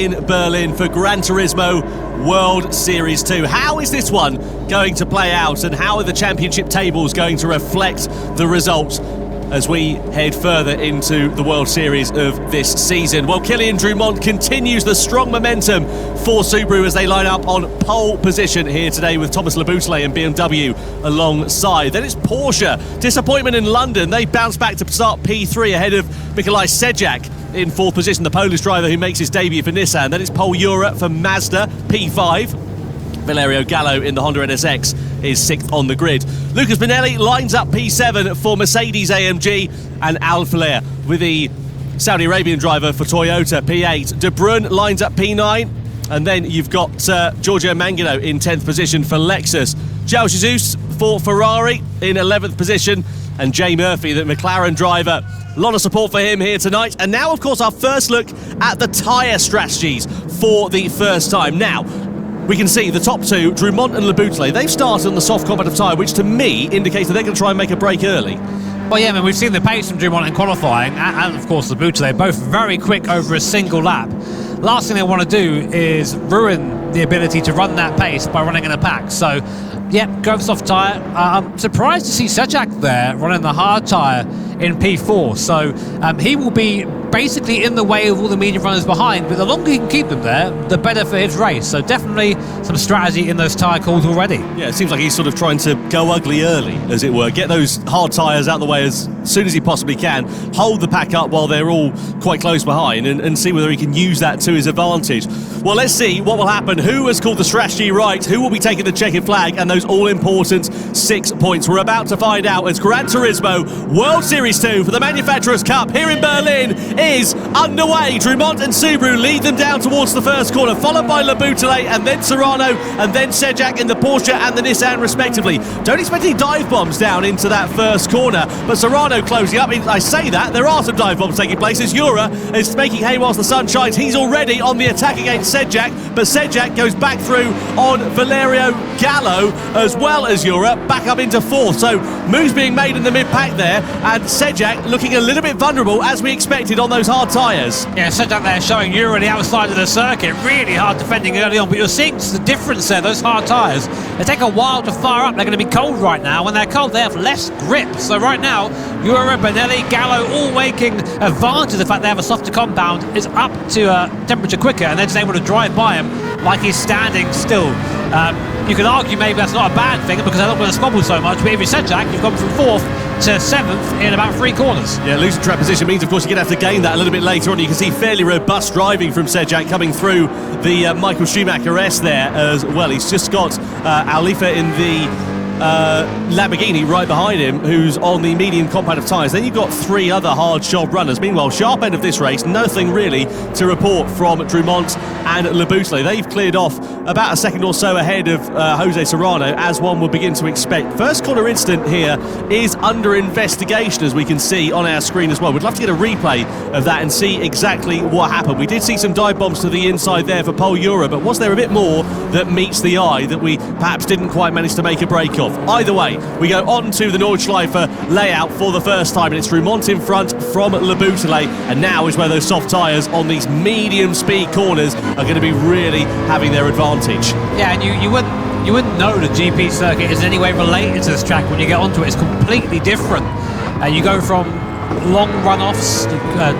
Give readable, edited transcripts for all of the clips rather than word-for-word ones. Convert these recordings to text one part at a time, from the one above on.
in Berlin for Gran Turismo World Series 2. How is this one going to play out, and how are the championship tables going to reflect the results as we head further into the World Series of this season? Well, Kylian Drumont continues the strong momentum for Subaru as they line up on pole position here today with Thomas Leboutelet and BMW alongside. Then it's Porsche. Disappointment in London. They bounce back to start P3 ahead of Mikolaj Sedlak in fourth position, the Polish driver who makes his debut for Nissan. Then it's Pole Europe for Mazda, P5. Valerio Gallo in the Honda NSX is sixth on the grid. Lucas Binelli lines up P7 for Mercedes-AMG, and Al Faleh with the Saudi Arabian driver for Toyota, P8. De Bruyne lines up P9, and then you've got Giorgio Mangino in 10th position for Lexus. João Jesus for Ferrari in 11th position, and Jay Murphy, the McLaren driver. A lot of support for him here tonight. And now, of course, our first look at the tyre strategies for the first time. Now, we can see the top two, Drumont and Leboutelet, they've started on the soft competitive tyre, which to me indicates that they're going to try and make a break early. Well, yeah, I mean, we've seen the pace from Drumont in qualifying, and of course Leboutelet, both very quick over a single lap. Last thing they want to do is ruin the ability to run that pace by running in a pack. So, yeah, go for soft tyre. I'm surprised to see Sedlak there running the hard tyre in P4. So he will be basically in the way of all the medium runners behind, but the longer he can keep them there, the better for his race. So definitely some strategy in those tyre calls already. Yeah, it seems like he's sort of trying to go ugly early, as it were. Get those hard tyres out the way as soon as he possibly can. Hold the pack up while they're all quite close behind, and see whether he can use that to his advantage. Well, let's see what will happen. Who has called the strategy right? Who will be taking the checkered flag and those all-important 6 points? We're about to find out as Gran Turismo World Series 2 for the Manufacturers' Cup here in Berlin is underway. Drumont and Subaru lead them down towards the first corner, followed by Leboutelet and then Serrano and then Sedlak in the Porsche and the Nissan respectively. Don't expect any dive bombs down into that first corner, but Serrano closing up. I say that, there are some dive bombs taking place as Jura is making hay whilst the sun shines. He's already on the attack against Sedlak, but Sedlak goes back through on Valerio Gallo as well as Jura, back up into fourth. So moves being made in the mid-pack there, and Sedlak looking a little bit vulnerable as we expected on those hard tyres. Yeah, Sedlak there showing Jura the outside of the circuit, really hard defending early on, but you're seeing the difference there, those hard tyres. They take a while to fire up, they're going to be cold right now. When they're cold, they have less grip. So right now, Jura, Binelli, Gallo all making advantage of the fact they have a softer compound, is up to temperature quicker, and they're just able to drive by him like he's standing still. You can argue maybe that's not a bad thing because they're not going to squabble so much, but if you're Sedlak, you've gone from fourth to seventh in about 3 corners. Yeah, losing track position means, of course, you're going to have to gain that a little bit later on. You can see fairly robust driving from Sedlak coming through the Michael Schumacher S there as well. He's just got Alifa in the Lamborghini right behind him, who's on the medium compactive tyres. Then you've got 3 other hard job runners. Meanwhile, sharp end of this race, nothing really to report from Drumont and Leboutelet. They've cleared off about a second or so ahead of Jose Serrano, as one would begin to expect. First corner incident here is under investigation, as we can see on our screen as well. We'd love to get a replay of that and see exactly what happened. We did see some dive bombs to the inside there for Pole Europe, but was there a bit more that meets the eye that we perhaps didn't quite manage to make a break of? Either way, we go on to the Nordschleife layout for the first time, and it's Drumont in front from Leboutelet, and now is where those soft tyres on these medium speed corners are going to be really having their advantage. Yeah, and you wouldn't know the GP circuit is in any way related to this track when you get onto it. It's completely different. You go from long runoffs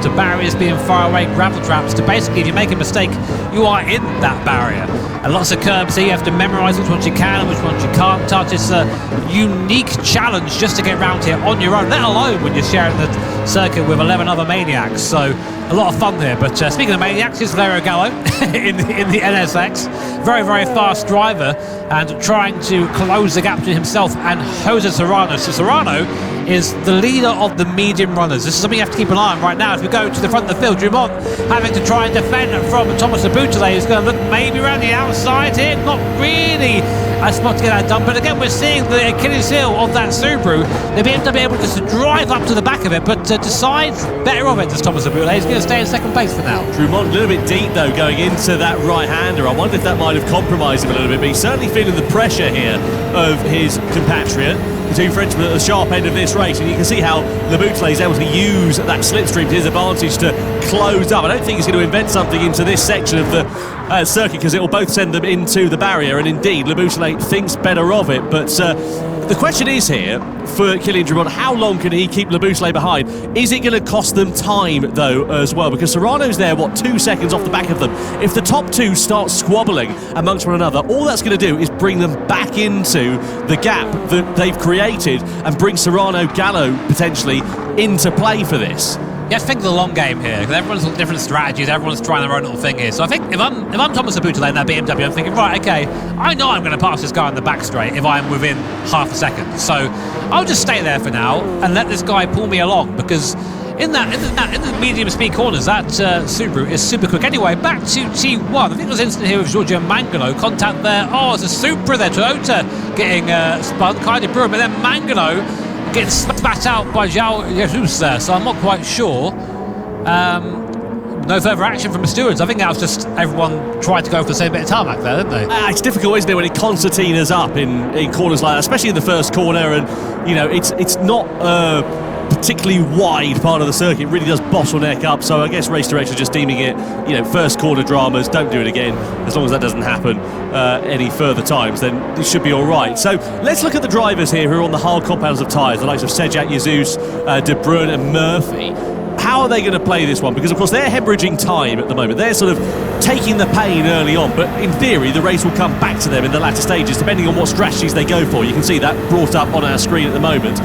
to barriers being far away, gravel traps, to basically if you make a mistake, you are in that barrier. And lots of curbs here, you have to memorise which ones you can and which ones you can't touch. It's a unique challenge just to get around here on your own, let alone when you're sharing the circuit with 11 other maniacs. So a lot of fun here. But speaking of maniacs, here's Valerio Gallo in the NSX. Very, very fast driver and trying to close the gap between himself and Jose Serrano. So Serrano is the leader of the medium runners. This is something you have to keep an eye on right now as we go to the front of the field. Drumont having to try and defend from Thomas Leboutelet, who's going to look maybe around the outside here. Not really a spot to get that done, but again we're seeing the Achilles heel of that Subaru. They'll be able to just drive up to the back of it, but decides better of it as Thomas Leboutelet. He's going to stay in second place for now. Drumont a little bit deep though going into that right-hander. I wonder if that might have compromised him a little bit, but he's certainly feeling the pressure here of his compatriot. The two Frenchmen at the sharp end of this race, and you can see how Le Boutillier is able to use that slipstream to his advantage to close up. I don't think he's going to invent something into this section of the circuit, because it will both send them into the barrier, and indeed Le Boutillier thinks better of it. But the question is here for Kylian Drumont, how long can he keep Le Boutillier behind? Is it going to cost them time though as well? Because Serrano's there, 2 seconds off the back of them. If the top two start squabbling amongst one another, all that's going to do is bring them back into the gap that they've created and bring Serrano, Gallo potentially into play for this. You have to think of the long game here, because everyone's got different strategies, everyone's trying their own little thing here. So I think if I'm Thomas Le Boutillier in that BMW, I'm thinking, right, okay, I know I'm going to pass this guy on the back straight if I'm within half a second. So I'll just stay there for now and let this guy pull me along, because in the medium speed corners, that Subaru is super quick. Anyway, back to T1. I think there was an incident here with Giorgio Mangano. Contact there. Oh, it's a Supra there. Toyota getting spun. Kai de Bruyne, but then Mangano getting spat out by João Jesus there, so I'm not quite sure. No further action from the stewards. I think that was just everyone tried to go for the same bit of tarmac there, didn't they? It's difficult, isn't it, when it concertinas up in corners like that, especially in the first corner, and you know it's not particularly wide part of the circuit. It really does bottleneck up, so I guess race direction just deeming it, first corner dramas, don't do it again. As long as that doesn't happen any further times, then it should be all right. So let's look at the drivers here who are on the hard compounds of tyres, the likes of Sejak, Jesus, De Bruyne and Murphy. How are they going to play this one? Because of course they're hemorrhaging time at the moment. They're sort of taking the pain early on, but in theory the race will come back to them in the latter stages, depending on what strategies they go for. You can see that brought up on our screen at the moment.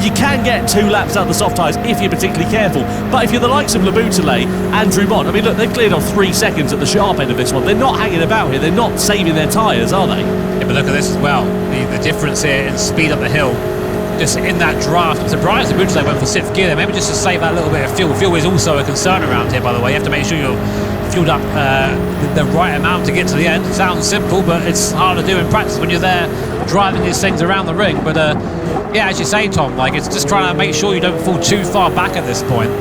You can get 2 laps out of the soft tyres if you're particularly careful, but if you're the likes of Le Boutillier and Drumont, I mean look, they've cleared off 3 seconds at the sharp end of this one. They're not hanging about here, they're not saving their tyres, are they? Yeah, but look at this as well, the difference here in speed up the hill. Just in that draft, I'm surprised Le Boutillier went for 6th gear there, maybe just to save that little bit of fuel. Fuel is also a concern around here, by the way. You have to make sure you're fueled up the right amount to get to the end. It sounds simple, but it's hard to do in practice when you're there driving these things around the ring. But yeah, as you say, Tom, like it's just trying to make sure you don't fall too far back at this point.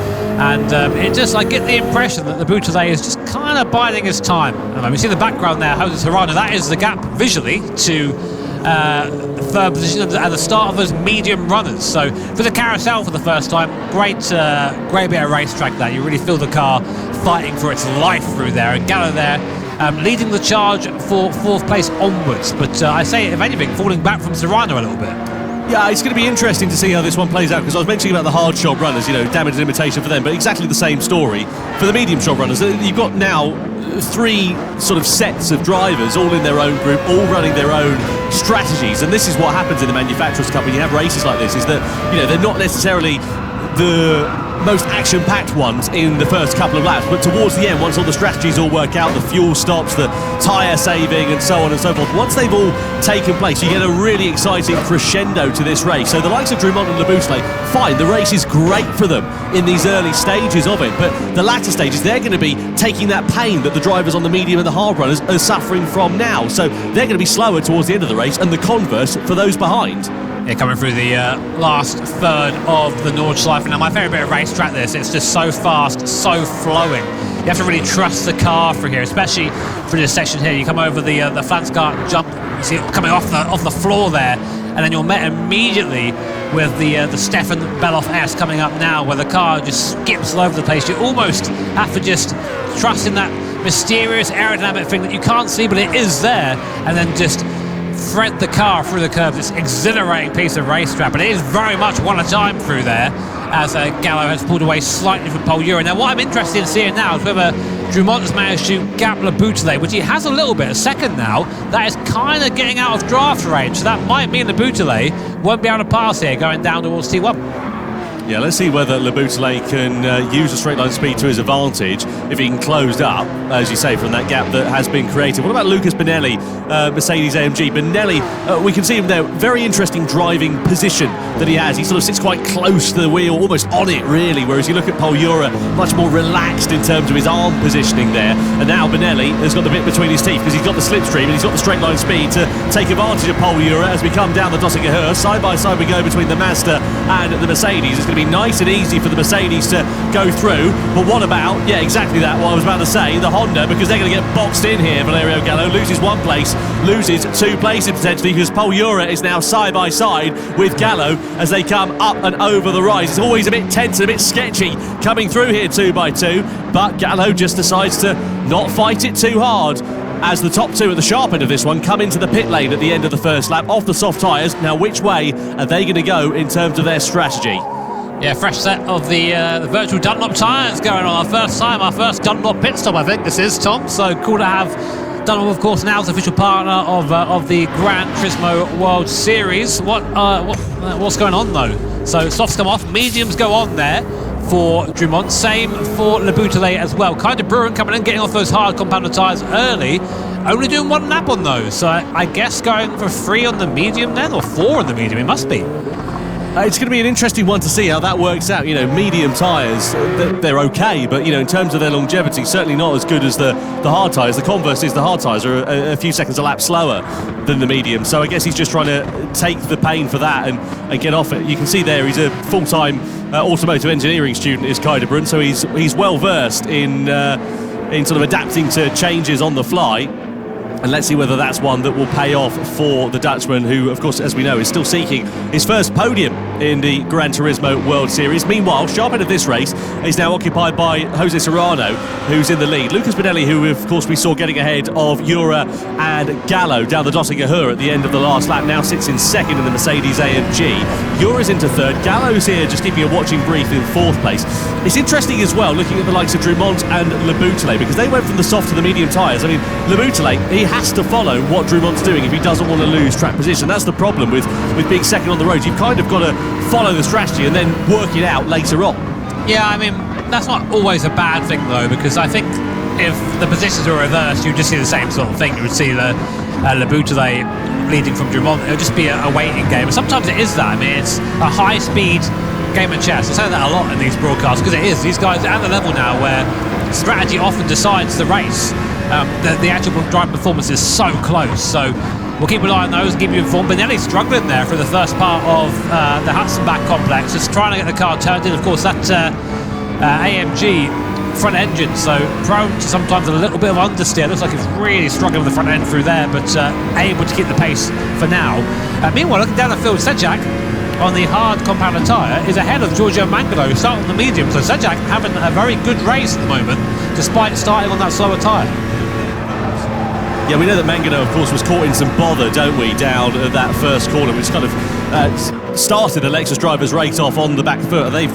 And I get the impression that Le Boutillier is just kind of biding his time. We see the background there, Jose Serrano, that is the gap visually to third position at the start of those medium runners. So for the carousel for the first time, great bit of racetrack there. You really feel the car fighting for its life through there, and Gallo there leading the charge for 4th place onwards. But I say, if anything, falling back from Serrano a little bit. Yeah, it's going to be interesting to see how this one plays out, because I was mentioning about the hard shot runners, damage and limitation for them, but exactly the same story for the medium shot runners. You've got now 3 sort of sets of drivers all in their own group, all running their own strategies, and this is what happens in the Manufacturers' Cup when you have races like this, is that they're not necessarily the most action-packed ones in the first couple of laps, but towards the end, once all the strategies all work out, the fuel stops, the tyre saving and so on and so forth, once they've all taken place, you get a really exciting crescendo to this race. So the likes of Drumont and Le Boutillier, fine, the race is great for them in these early stages of it, but the latter stages, they're going to be taking that pain that the drivers on the medium and the hard runners are suffering from now, so they're going to be slower towards the end of the race, and the converse for those behind. Yeah, coming through the last third of the Nordschleife. Now, my favourite bit of racetrack, it's just so fast, so flowing. You have to really trust the car through here, especially through this section here. You come over the Flansgarten jump, you see it coming off the floor there, and then you're met immediately with the Stefan Beloff S coming up now, where the car just skips all over the place. You almost have to just trust in that mysterious aerodynamic thing that you can't see, but it is there, and then just thread the car through the curves. It's an exhilarating piece of racetrack, but it is very much one at a time through there, as Gallo has pulled away slightly from Paul Ura. Now, what I'm interested in seeing now is whether Drumont has managed to gap Le Boutillier, which he has a little bit, a second now. That is kind of getting out of draft range, so that might mean Le Boutillier won't be able to pass here going down towards T1. Yeah, let's see whether Le Boutillier can use the straight line speed to his advantage if he can close up, as you say, from that gap that has been created. What about Lucas Benelli, Mercedes-AMG? Benelli, we can see him there, very interesting driving position that he has. He sort of sits quite close to the wheel, almost on it really, whereas you look at Paul Ura, much more relaxed in terms of his arm positioning there. And now Benelli has got the bit between his teeth, because he's got the slipstream and he's got the straight line speed to take advantage of Paul Ura as we come down the Döttinger Höhe. Side by side we go between the Mazda and the Mercedes. It's going to to be nice and easy for the Mercedes to go through. But what about, yeah, exactly that, what I was about to say, the Honda, because they're going to get boxed in here. Valerio Gallo loses one place, loses 2 places potentially, because Pol Ura is now side by side with Gallo as they come up and over the rise. It's always a bit tense and a bit sketchy coming through here 2 by 2, but Gallo just decides to not fight it too hard as the top 2 at the sharp end of this one come into the pit lane at the end of the first lap off the soft tyres. Now, which way are they going to go in terms of their strategy? Yeah, fresh set of the virtual Dunlop tyres going on. Our first Dunlop pit stop, I think this is, Tom. So cool to have Dunlop, of course, now as official partner of the Gran Turismo World Series. What's going on though? So softs come off, mediums go on there for Drummond, same for Le Boutellé as well. Kind of Brewin coming in, getting off those hard compounder tyres early, only doing 1 lap on those. So I guess going for 3 on the medium then, or 4 on the medium, it must be. It's going to be an interesting one to see how that works out. You know, medium tyres, they're okay, but, you know, in terms of their longevity, certainly not as good as the hard tyres. The converse is the hard tyres are a few seconds a lap slower than the medium. So I guess he's just trying to take the pain for that and get off it. You can see there he's a full-time automotive engineering student, is Kai de Bruyn, so he's well versed in sort of adapting to changes on the fly. And let's see whether that's one that will pay off for the Dutchman, who, of course, as we know, is still seeking his first podium in the Gran Turismo World Series. Meanwhile, sharp end of this race is now occupied by Jose Serrano, who's in the lead. Lucas Benelli, who, of course, we saw getting ahead of Ura and Gallo down the Döttinger at the end of the last lap, now sits in second in the Mercedes-AMG. Ura's into third. Gallo's here just keeping a watching brief in fourth place. It's interesting as well, looking at the likes of Drummond and Le Boutellé, because they went from the soft to the medium tyres. I mean, Le Boutellé, he has to follow what Drummond's doing if he doesn't want to lose track position. That's the problem with being second on the road. You've kind of got to follow the strategy and then work it out later on. Yeah, I mean, that's not always a bad thing though, because I think if the positions were reversed, you'd just see the same sort of thing. You would see Le Boutellé leading from Drummond. It would just be a waiting game. And sometimes it is that. I mean, it's a high-speed game of chess. I say that a lot in these broadcasts because it is. These guys are at the level now where strategy often decides the race. The actual driving performance is so close, so we'll keep an eye on those and keep you informed. Benelli's struggling there for the first part of the Hudson Back complex, just trying to get the car turned in. Of course, that AMG front engine, so prone to sometimes a little bit of understeer. Looks like it's really struggling with the front end through there, but able to keep the pace for now. Meanwhile, looking down the field, Sejak on the hard compounder tyre is ahead of Giorgio Mangano, who started on the medium. So Sejak having a very good race at the moment, despite starting on that slower tyre. Yeah, we know that Mangano, of course, was caught in some bother, don't we, down at that first corner, which kind of started the Lexus drivers' race off on the back foot. They've,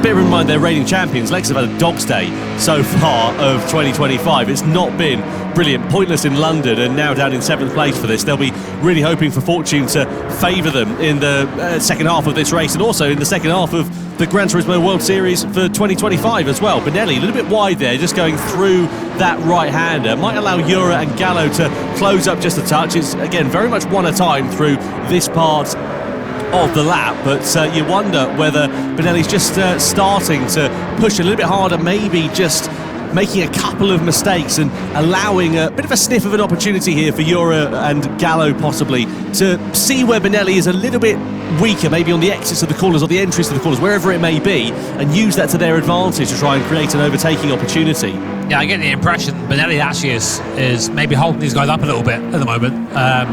bear in mind, they're reigning champions. Lexus have had a dog's day so far of 2025. It's not been brilliant. Pointless in London and now down in 7th place for this. They'll be really hoping for fortune to favour them in the second half of this race and also in the second half of the Gran Turismo World Series for 2025 as well. Benelli a little bit wide there, just going through that right-hander. Might allow Ura and Gallo to close up just a touch. It's, again, very much one at a time through this part of the lap, but you wonder whether Benelli's just starting to push a little bit harder, maybe just making a couple of mistakes and allowing a bit of a sniff of an opportunity here for Ura and Gallo possibly to see where Benelli is a little bit weaker, maybe on the exits of the corners or the entries to the corners, wherever it may be, and use that to their advantage to try and create an overtaking opportunity. Yeah, I get the impression Benelli actually is maybe holding these guys up a little bit at the moment.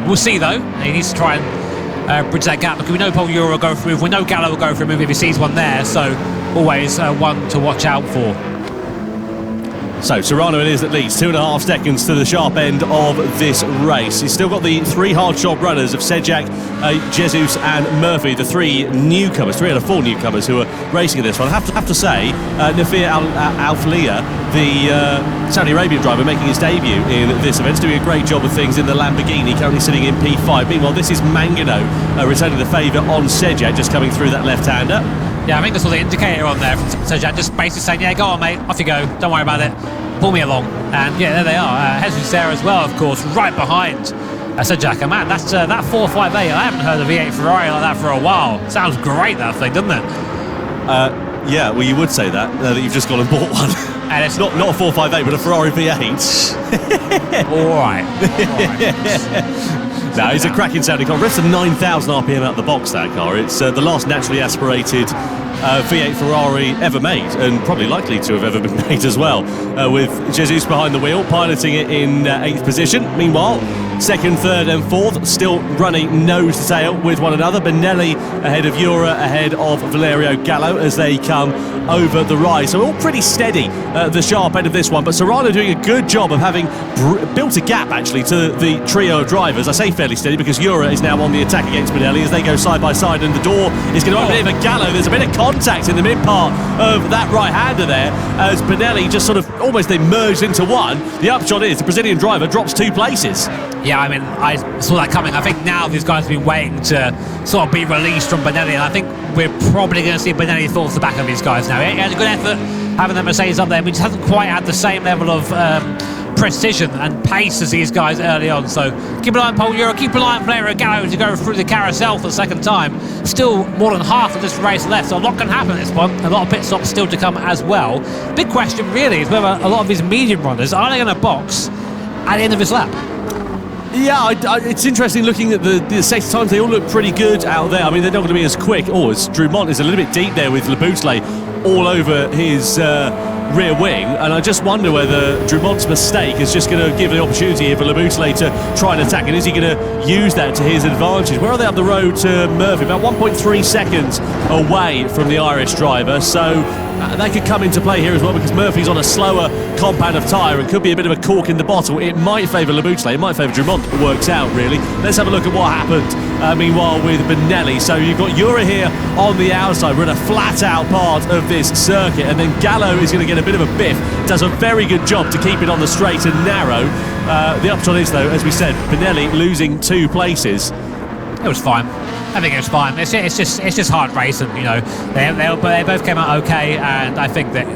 We'll see though. He needs to try and bridge that gap, because we know Pol Ura will go for a move, we know Gallo will go for a move if he sees one there, so always one to watch out for. So Serrano it is at least 2.5 seconds to the sharp end of this race. He's still got the 3 hard shot runners of Sejak, Jesus and Murphy, the 3 newcomers, 3 out of 4 newcomers who are racing in this one. I have to say, Nafir Al-Falia, the Saudi Arabian driver making his debut in this event, is doing a great job of things in the Lamborghini, currently sitting in P5. Meanwhile, this is Mangano returning the favour on Sejak, just coming through that left-hander. Yeah, I think that's all the indicator on there from Sejak, just basically saying, yeah, go on mate, off you go, don't worry about it, pull me along. And yeah, there they are. Jesus there as well, of course, right behind Sejak. And man, that's that 458, I haven't heard a V8 Ferrari like that for a while. Sounds great, that thing, doesn't it? Yeah, well, you would say that you've just gone and bought one. And it's not a 458, but a Ferrari V8. All right. No, it's a cracking sounding car. It's a 9,000 RPM out the box, that car. It's the last naturally aspirated V8 Ferrari ever made, and probably likely to have ever been made as well, with Jesus behind the wheel, piloting it in 8th position. Meanwhile, 2nd, 3rd and 4th still running nose to tail with one another. Benelli ahead of Jura, ahead of Valerio Gallo as they come over the rise. So all pretty steady at the sharp end of this one, but Serrano doing a good job of having built a gap actually to the trio of drivers. I say fairly steady because Jura is now on the attack against Benelli as they go side by side, and the door is going to open in for Gallo. There's a bit of contact in the mid part of that right-hander there as Benelli just sort of almost they merged into one. The upshot is the Brazilian driver drops 2 places. Yeah, I mean, I saw that coming. I think now these guys have been waiting to sort of be released from Benelli, and I think we're probably going to see Benelli towards the back of these guys now. He had a good effort having the Mercedes up there, but just hasn't quite had the same level of precision and pace as these guys early on. So keep an eye on Paul Jura, keep an eye on Valerio Gallo to go through the carousel for the 2nd time. Still more than half of this race left, so a lot can happen at this point. A lot of pit stops still to come as well. Big question really is whether a lot of these medium runners, are they going to box at the end of this lap? Yeah, it's interesting looking at the safety times. They all look pretty good out there. I mean, they're not going to be as quick. As Drumont is a little bit deep there with Le Boutlet all over his rear wing, and I just wonder whether Drumont's mistake is just going to give the opportunity here for Le Boutlet to try and attack, and is he going to use that to his advantage? Where are they up the road to Murphy? About 1.3 seconds away from the Irish driver, so they could come into play here as well because Murphy's on a slower compound of tyre and could be a bit of a cork in the bottle. It might favour Le Boutlet, it might favour Drumont. It works out really. Let's have a look at what happened meanwhile with Benelli. So you've got Jura here on the outside. We're in a flat out part of this circuit, and then Gallo is going to get a bit of a biff. Does a very good job to keep it on the straight and narrow. The upshot is though, as we said, Benelli losing 2 places. It was fine. I think it was fine. It's just hard racing, you know. They both came out okay, and I think that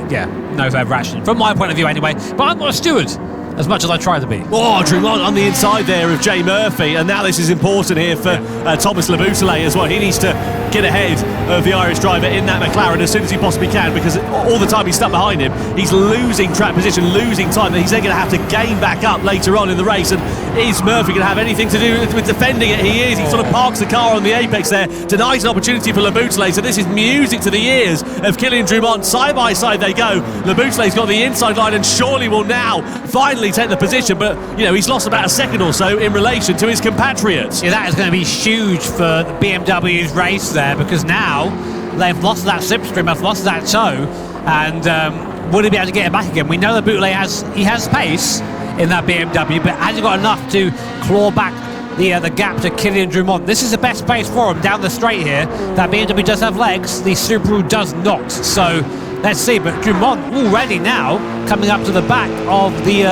no further action from my point of view anyway. But I'm not a steward as much as I try to be. Drumont on the inside there of Jay Murphy, and now this is important here for Thomas Le Boutlet as well. He needs to get ahead of the Irish driver in that McLaren as soon as he possibly can, because all the time he's stuck behind him, he's losing track position, losing time, that he's then going to have to gain back up later on in the race. And is Murphy going to have anything to do with defending it? He is. He sort of parks the car on the apex there, denies an opportunity for Le Boutlet. So this is music to the ears of Kylian Drumont. Side by side they go. Le Boutlet's got the inside line and surely will now finally take the position, but he's lost about a second or so in relation to his compatriots. Yeah, that is going to be huge for the BMW's race there, because now they've lost that slipstream, they've lost that toe, and will he be able to get it back again? We know that Boutlet has pace in that BMW, but has he got enough to claw back the gap to Kylian Drumont? This is the best pace for him down the straight here. That BMW does have legs, the Subaru does not. So let's see, but Drumont already now coming up to the back of the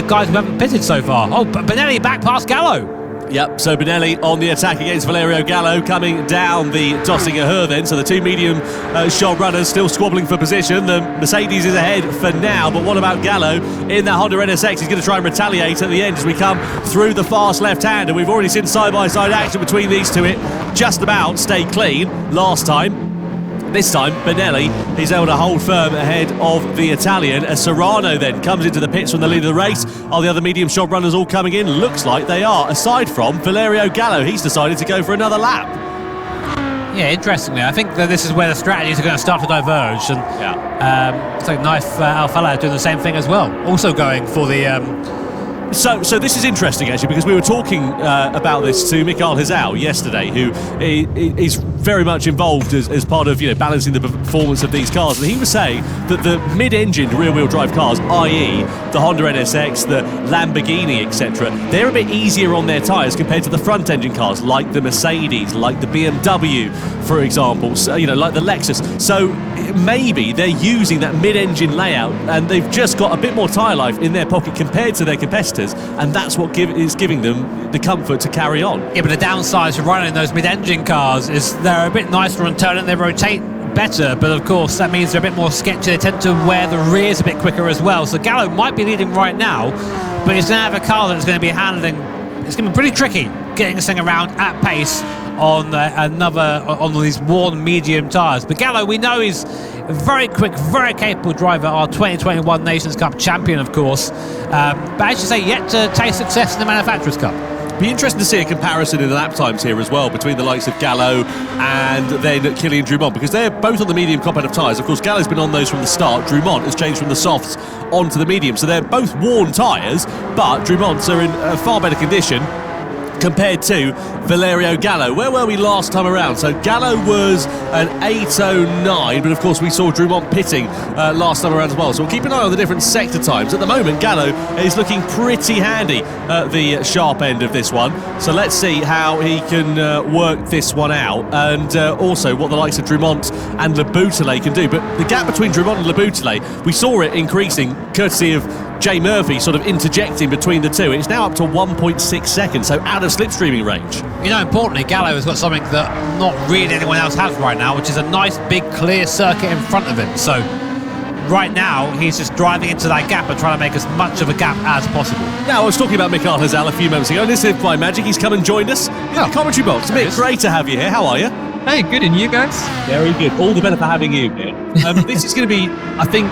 guys who haven't pitted so far. But Benelli back past Gallo. Yep, so Benelli on the attack against Valerio Gallo coming down the Döttinger Höhe then. So the 2 medium shot runners still squabbling for position. The Mercedes is ahead for now, but what about Gallo in that Honda NSX? He's going to try and retaliate at the end as we come through the fast left hand, and we've already seen side-by-side action between these two. It just about stayed clean last time. This time, Benelli is able to hold firm ahead of the Italian as Serrano then comes into the pits from the lead of the race. Are the other medium shot runners all coming in? Looks like they are, aside from Valerio Gallo. He's decided to go for another lap. Yeah, interestingly, I think that this is where the strategies are going to start to diverge. And so Knife Alfala doing the same thing as well, also going for the... So this is interesting actually, because we were talking about this to Mikael Hizau yesterday, who is very much involved as part of balancing the performance of these cars, and he was saying that the mid-engined rear-wheel drive cars, i.e. the Honda NSX, the Lamborghini, etc., they're a bit easier on their tyres compared to the front-engine cars like the Mercedes, like the BMW, for example, so, like the Lexus. So maybe they're using that mid-engine layout and they've just got a bit more tyre life in their pocket compared to their competitors, and that's what is giving them the comfort to carry on. Yeah, but the downside to running those mid-engine cars is they're a bit nicer on turn and they rotate better, but of course that means they're a bit more sketchy. They tend to wear the rears a bit quicker as well. So Gallo might be leading right now, but he's going to have a car that's going to be handling, it's going to be pretty tricky getting this thing around at pace on on these worn medium tyres. But Gallo, we know, he's a very quick, very capable driver, our 2021 Nations Cup champion, of course. But as you say, yet to taste success in the Manufacturers' Cup. Be interesting to see a comparison in the lap times here as well between the likes of Gallo and then Kylian Drumont, because they're both on the medium compound of tyres. Of course, Gallo's been on those from the start. Drumont has changed from the softs onto the medium, so they're both worn tyres, but Drumont's are in a far better condition compared to Valerio Gallo. Where were we last time around? So Gallo was an 8:09, but of course we saw Drumont pitting last time around as well. So we'll keep an eye on the different sector times. At the moment, Gallo is looking pretty handy at the sharp end of this one. So let's see how he can work this one out, and also what the likes of Drumont and Le Boutellé can do. But the gap between Drumont and Le Boutellé, we saw it increasing courtesy of Jay Murphy sort of interjecting between the two. It's now up to 1.6 seconds, so out of slipstreaming range. You know, importantly, Gallo has got something that not really anyone else has right now, which is a nice big clear circuit in front of him. So right now he's just driving into that gap and trying to make as much of a gap as possible. Now, I was talking about Mikael Hazal a few moments ago, and this is by magic he's come and joined us in the commentary box. Mick, great to have you here. How are you? Hey, good, and you guys? Very good. All the better for having you here. This is going to be, I think,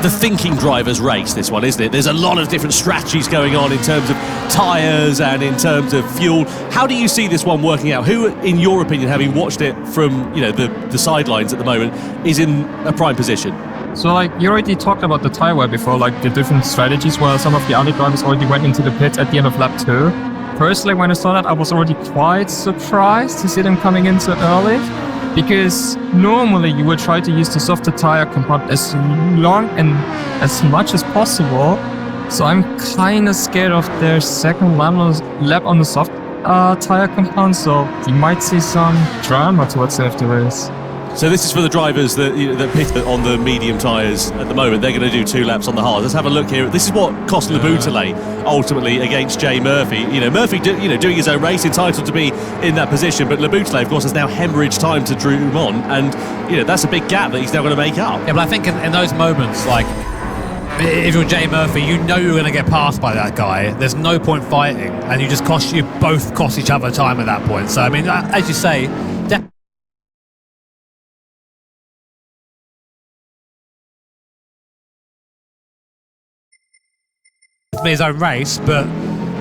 the thinking driver's race, this one, isn't it? There's a lot of different strategies going on in terms of tyres and in terms of fuel. How do you see this one working out? Who, in your opinion, having watched it from the sidelines at the moment, is in a prime position? So, like, you already talked about the tyre wear before, like the different strategies where some of the other drivers already went into the pit at the end of lap 2. Personally, when I saw that, I was already quite surprised to see them coming in so early, because normally you would try to use the softer tyre compound as long and as much as possible. So I'm kind of scared of their second lap on the soft tyre compound, so you might see some drama towards the end of the race. So this is for the drivers that pit on the medium tyres at the moment. They're going to do 2 laps on the hard. Let's have a look here. This is what cost Le Boutellé ultimately against Jay Murphy. Murphy doing his own race, entitled to be in that position, but Le Boutellé, of course, has now hemorrhaged time to Drumont, and that's a big gap that he's now going to make up. Yeah, but I think in those moments, like, if you're Jay Murphy, you know you're going to get passed by that guy. There's no point fighting, and you both cost each other time at that point. So, I mean, as you say, his own race, but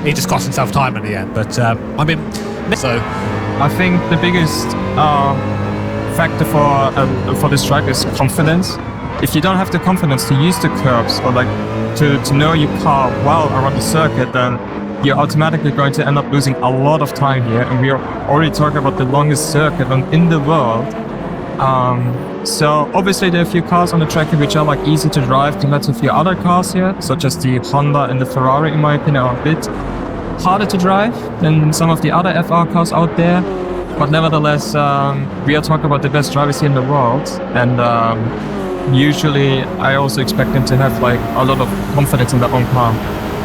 he just cost himself time in the end. But so I think the biggest factor for this track is confidence. If you don't have the confidence to use the curbs or like to know your car well around the circuit, then you're automatically going to end up losing a lot of time here. And we are already talking about the longest circuit in the world. So obviously there are a few cars on the track which are like easy to drive compared to a few other cars here, such as the Honda and the Ferrari, in my opinion, are a bit harder to drive than some of the other FR cars out there. But nevertheless, we are talking about the best drivers here in the world, and usually I also expect them to have like a lot of confidence in their own car.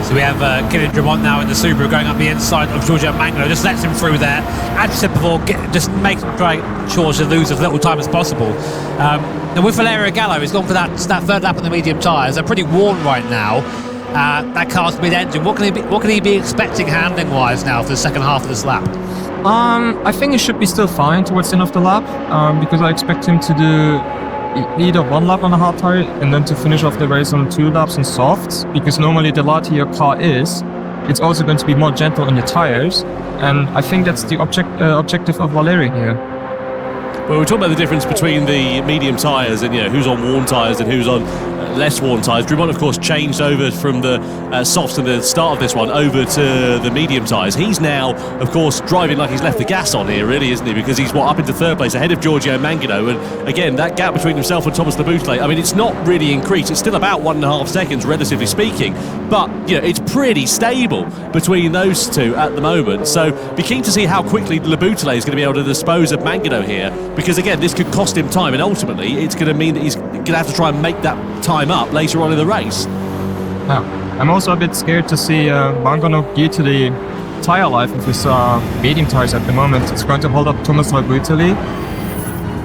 So we have Kylian Drumont now in the Subaru going up the inside of Giorgio Mangano, just lets him through there. As you said before, just try sure to lose as little time as possible. Now with Valerio Gallo, he's gone for that third lap on the medium tyres. They're pretty worn right now. That car's mid-engine. What can he be expecting handling-wise now for the second half of this lap? I think he should be still fine towards the end of the lap, because I expect him to do either 1 lap on a hard tyre and then to finish off the race on 2 laps on softs, because normally the lighter your car is, it's also going to be more gentle on your tyres, and I think that's the objective of Valerio here. Well, we're talking about the difference between the medium tyres and who's on worn tyres and who's on less worn tyres. Drumont, of course, changed over from the softs at the start of this one over to the medium tyres. He's now, of course, driving like he's left the gas on here, really, isn't he? Because he's up into 3rd place ahead of Giorgio Mangano, and again, that gap between himself and Thomas Le Boutellé, I mean, it's not really increased. It's still about 1.5 seconds, relatively speaking, but it's pretty stable between those two at the moment. So be keen to see how quickly Le Boutellé is going to be able to dispose of Mangano here, because again, this could cost him time, and ultimately it's going to mean that he's going to have to try and make that time up later on in the race. Yeah, I'm also a bit scared to see Mangano, due to the tyre life of his medium tyres at the moment. It's going to hold up Thomas Le Boutellé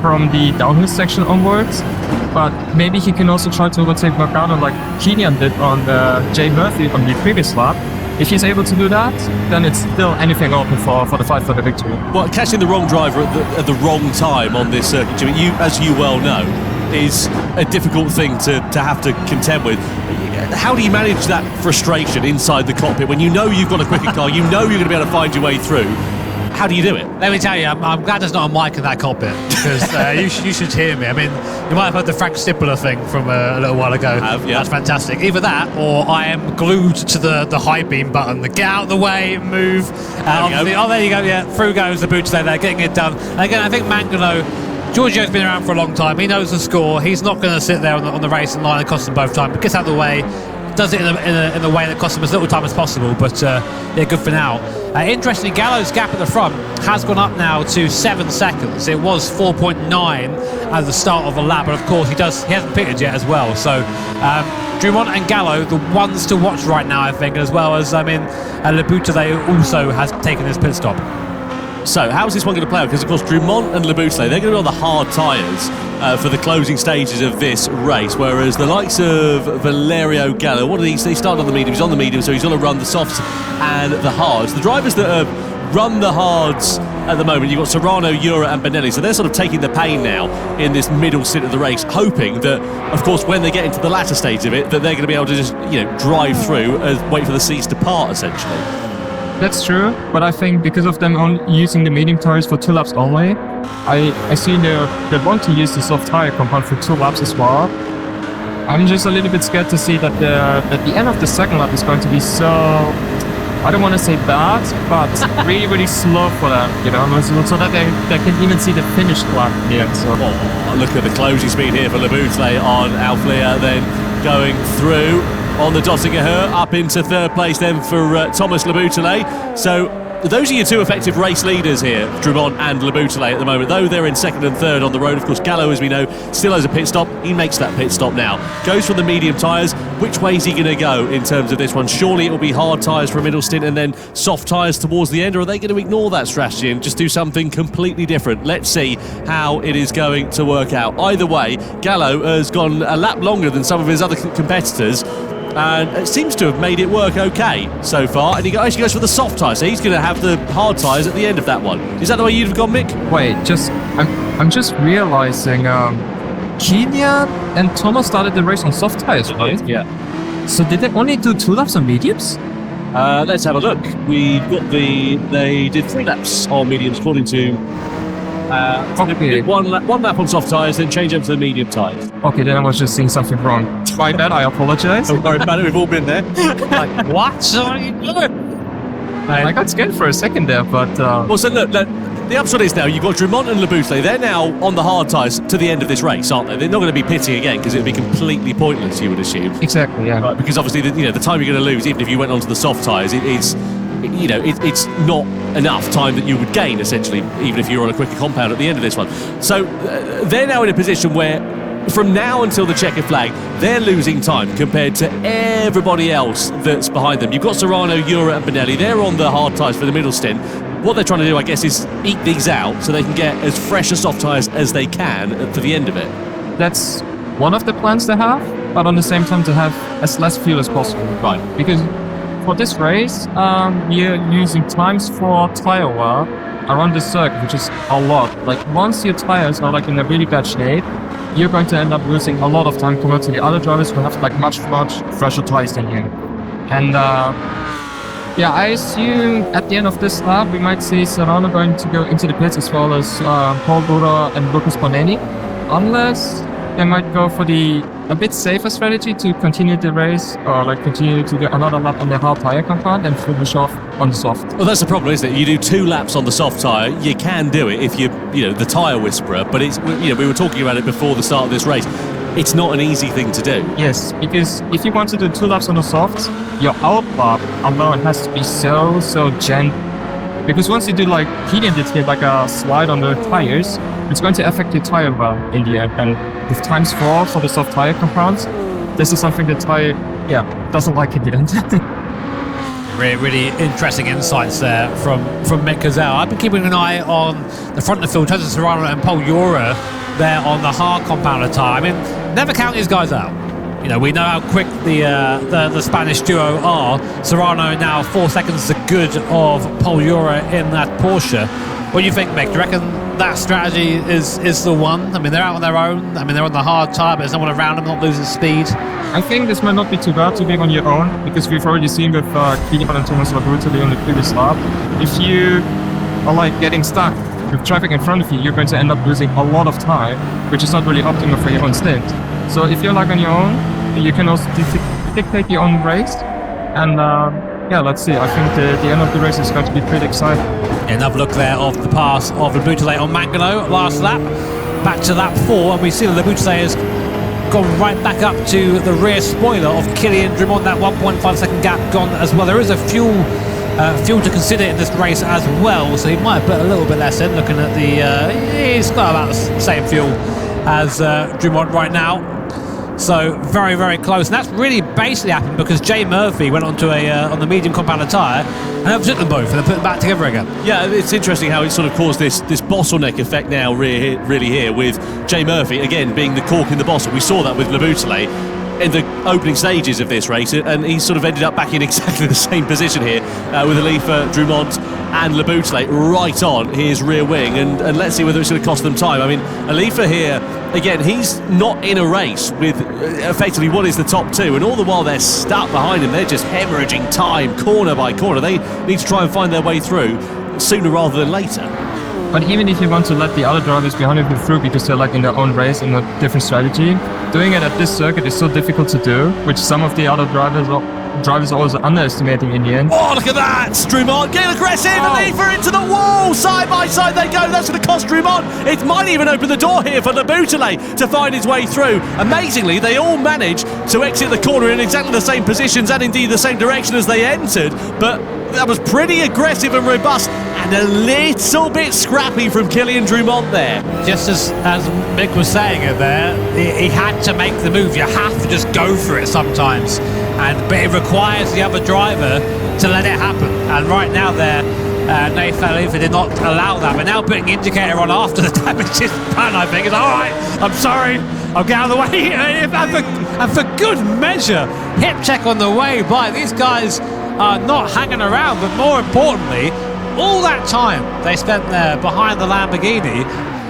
from the downhill section onwards, but maybe he can also try to overtake Mangano like Kylian did on Jay Murphy on the previous lap. If he's able to do that, then it's still anything open for the fight for the victory. Well, catching the wrong driver at the wrong time on this circuit, Jimmy, as you well know, is a difficult thing to have to contend with. how do you manage that frustration inside the cockpit when you know you've got a quicker car, you know you're going to be able to find your way through? How do you do it? Let me tell you, I'm glad there's not a mic in that cockpit, because you should hear me. I mean, you might have heard the Frank Stipler thing from a little while ago. Yeah. That's fantastic. Either that, or I am glued to the high beam button. The get out of the way, move. There you go. Yeah, through goes the Butler there, getting it done. And again, I think Mangano, Giorgio's been around for a long time. He knows the score. He's not going to sit there on the racing line and cost them both time, but gets out of the way. Does it in a way that costs him as little time as possible, but yeah, good for now. Interestingly, Gallo's gap at the front has gone up now to 7 seconds. It was 4.9 at the start of the lap, but of course he hasn't pitted yet as well. So Drumont and Gallo, the ones to watch right now, I think, as well as Leboutillier also has taken his pit stop. So, how's this one going to play out? Because, of course, Drumont and Leboutillier, they're going to be on the hard tyres for the closing stages of this race, whereas the likes of Valerio Gallo, what are these? They started on the medium, he's on the medium, so he's going to run the softs and the hards. The drivers that have run the hards at the moment, you've got Serrano, Ura and Benelli, so they're sort of taking the pain now in this middle stint of the race, hoping that, of course, when they get into the latter stage of it, that they're going to be able to just, drive through and wait for the seats to part, essentially. That's true, but I think because of them only using the medium tires for 2 laps only, I see they want to use the soft tire compound for 2 laps as well. I'm just a little bit scared to see that the end of the second lap is going to be so, I don't want to say bad, but really, really slow for them, so that they can even see the finish lap here. So. Oh, look at the closing speed here for Leboutillier on Alflia, then going through on the Dottinger up into third place then for Thomas Leboutillier. So those are your 2 effective race leaders here, Drumont and Leboutillier at the moment, though they're in second and third on the road. Of course, Gallo, as we know, still has a pit stop. He makes that pit stop now. Goes for the medium tyres. Which way is he going to go in terms of this one? Surely it will be hard tyres for a middle stint and then soft tyres towards the end, or are they going to ignore that strategy and just do something completely different? Let's see how it is going to work out. Either way, Gallo has gone a lap longer than some of his other competitors, and it seems to have made it work okay so far. And he actually goes for the soft tyres, so he's going to have the hard tyres at the end of that one. Is that the way you'd have gone, Mick? Wait, I'm just realising, Kilian and Thomas started the race on soft tyres, right? Yeah. So did they only do 2 laps on mediums? Let's have a look. They did 3 laps on mediums, according to Okay. one lap on soft tyres, then change over to the medium tyres. Okay, then I was just seeing something wrong. My bad, I apologise. Don't worry about it, we've all been there. Like, what are you doing? I got scared for a second there, but... Well, so look, the upshot is now you've got Drumont and Leboutillier. They're now on the hard tyres to the end of this race, aren't they? They're not going to be pitting again because it would be completely pointless, you would assume. Exactly, yeah. Right, because obviously, the time you're going to lose, even if you went onto the soft tyres, it's not enough time that you would gain, essentially, even if you're on a quicker compound at the end of this one. So they're now in a position where, from now until the checkered flag, they're losing time compared to everybody else that's behind them. You've got Serrano, Ura and Benelli. They're on the hard tyres for the middle stint. What they're trying to do, I guess, is eke these out so they can get as fresh a soft tyres as they can for the end of it. That's one of the plans they have, but on the same time to have as less fuel as possible. Right. Because for this race, you're using times for tyre wear around the circuit, which is a lot. Like, once your tyres are in a really bad shape, you're going to end up losing a lot of time compared to the other drivers who have much fresher tyres than you. And yeah, I assume at the end of this lap we might see Serrano going to go into the pits as well as Paul Bura and Lucas Bonelli, unless they might go for a bit safer strategy to continue the race, or continue to get another lap on the hard tyre compound and finish off on the soft. Well, that's the problem, isn't it? You do 2 laps on the soft tyre, you can do it if you're, the tyre whisperer, but it's, we were talking about it before the start of this race. It's not an easy thing to do. Yes, because if you want to do 2 laps on the soft, your out lap alone has to be so gentle. Because once you do Kilian did here, a slide on the tires, it's going to affect your tire wear in the end. And with times 4 for the soft tire compounds, this is something that tire, doesn't like in the end. Really interesting insights there from Mick Gazelle. I've been keeping an eye on the front of the field, Tessa Serrano and Paul Ura there on the hard compounder tyre. I mean, never count these guys out. We know how quick the Spanish duo are. Serrano now 4 seconds the good of Paul Ura in that Porsche. What do you think, Mick? Do you reckon that strategy is the one. I mean, they're out on their own. I mean, they're on the hard tyre, but there's no one around them, not losing speed. I think this might not be too bad to be on your own, because we've already seen with Kilian and Thomas Labrutali on the previous lap. If you are like getting stuck with traffic in front of you, you're going to end up losing a lot of time, which is not really optimal for your own stint. So if you're like on your own, you can also dictate your own race. And yeah, let's see. I think the end of the race is going to be pretty exciting. Another look there of the pass of Labrutali on Mangano last lap. Back to lap 4, and we see that Labrutali has gone right back up to the rear spoiler of Kilian Drummond. That 1.5 second gap gone as well. There is a fuel to consider in this race as well, so he might put a little bit less in. Looking at he's got about the same fuel as Drummond right now. So very, very close, and that's really basically happened because Jay Murphy went onto on the medium compounded tyre and overtook them both and then put them back together again. Yeah, it's interesting how it sort of caused this bottleneck effect now really here with Jay Murphy again being the cork in the bottle. We saw that with Labrutali in the opening stages of this race, and he sort of ended up back in exactly the same position here with Alifa, Drummond and Labrutali right on his rear wing, and let's see whether it's going to cost them time. I mean, Alifa here, again, he's not in a race with effectively what is the top two, and all the while they're stuck behind him. They're just hemorrhaging time corner by corner. They need to try and find their way through sooner rather than later. But even if you want to let the other drivers behind you through because they're like in their own race in a different strategy, doing it at this circuit is so difficult to do, which some of the other drivers are also underestimating in the end. Oh, look at that! Drummond getting aggressive, Alifa into the wall! Side by side they go, that's going to cost Drummond. It might even open the door here for Labrutali to find his way through. Amazingly, they all manage to exit the corner in exactly the same positions and indeed the same direction as they entered, but that was pretty aggressive and robust and a little bit scrappy from Kilian Drummond there. Just as Mick was saying it there, he had to make the move. You have to just go for it sometimes, but it requires the other driver to let it happen. And right now there, Nathan Alifa did not allow that, but now putting indicator on after the damage is done, I think. It's all right, I'm sorry, I'll get out of the way. And for good measure, hip check on the way by. These guys are not hanging around, but more importantly, all that time they spent there behind the Lamborghini